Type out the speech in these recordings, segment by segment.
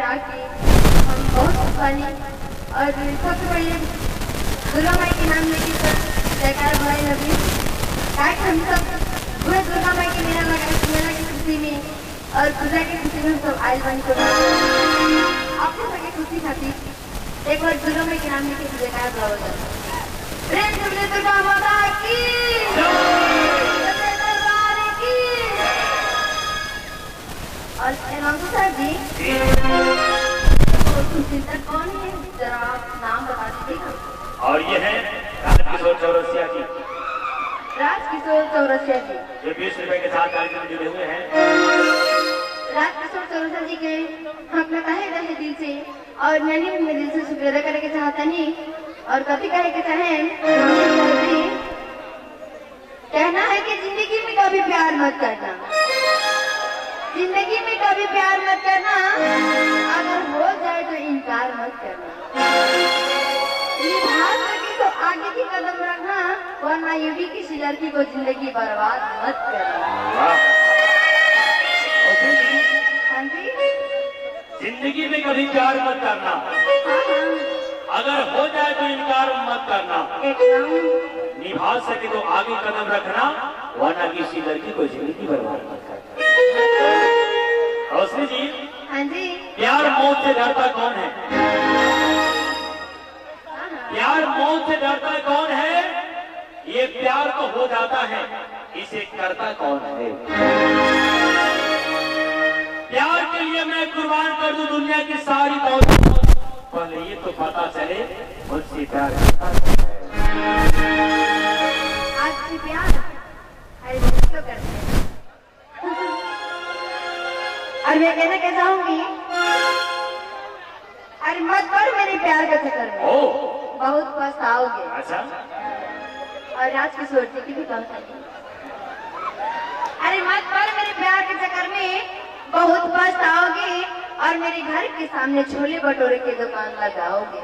आके हम बहुत खुश बानी और सबसे पहले दुर्गा माई के नाम लेके सब जयकार भाई लगी ताकि हम सब पूरे दुर्गा माई के मेला की खुशी में और पूजा की खुशी में हम सब आयल बन को अपने सबके खुशी खातिर एक बार दुर्गा माई के नाम लेके जयकार बुलाओ जाए। प्रेम से दुर्गा माता की और सर जी चिंतक कौन है, जरा नाम बता दीजिएगा। और ये है राजकिशोर चौरसिया जी। राजकिशोर चौरसिया जी ये 20 रुपए के साथ कार्यक्रम में जुड़े हुए हैं। राजकिशोर चौरसिया जी के हम कहे रहे दिल से और मैंने भी दिल से शुक्र अदा करने के चाहता नहीं और कभी कहे के चाहे कहना है कि जिंदगी में कभी प्यार मत करना, जिंदगी में कभी प्यार मत करना, अगर हो जाए तो इनकार मत करना, निभा सके तो आगे की कदम रखना, वरना ये भी किसी लड़की को जिंदगी बर्बाद मत करना। हाँ जी, जिंदगी में कभी प्यार मत करना, अगर हो जाए तो इनकार मत करना, निभा सके तो आगे कदम रखना, वरना किसी लड़की को जिंदगी बर्बाद मत करना। रोशनी जी, हाँ जी, प्यार मौत से डरता कौन है? प्यार मौत से डरता कौन है? ये प्यार तो हो जाता है, इसे करता कौन है? प्यार के लिए मैं कुर्बान कर दूं दुनिया की सारी दौलत, पहले ये तो पता चले मुझसे प्यार करता है। आज से प्यार हर व्यक्ति को करते हैं और मैं कहना क्या चाहूंगी, अरे मत पड़ मेरे प्यार के चक्कर में, बहुत पछताओगे। अच्छा, और राजकिशोर जी की भी कम सकती, अरे मत पड़ मेरे प्यार के चक्कर में, बहुत पछताओगे और मेरे घर के सामने छोले भटूरे की दुकान लगाओगे।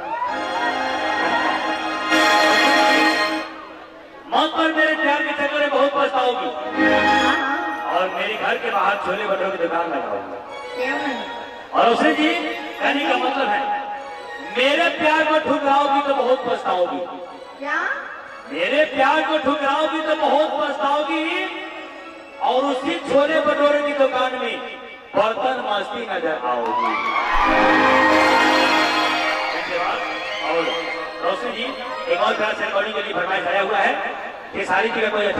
मौत पर मेरे प्यार के चक्कर में बहुत पछताओगी और मेरे घर के बाहर छोले भटूरे की दुकान लगाओगी। और उसे जी कहने का मतलब है मेरे प्यार को ठुकराओगी तो बहुत पछताओगी। क्या? मेरे प्यार को ठुकराओगी तो बहुत पछताओगी और उसी छोले भटूरे की दुकान में बर्तन मस्ती नजर आओगी। और रोशनी जी एक और तरह से रिकॉर्डिंग के लिए फरमाइश आया हुआ है कि सारी चीजें कोई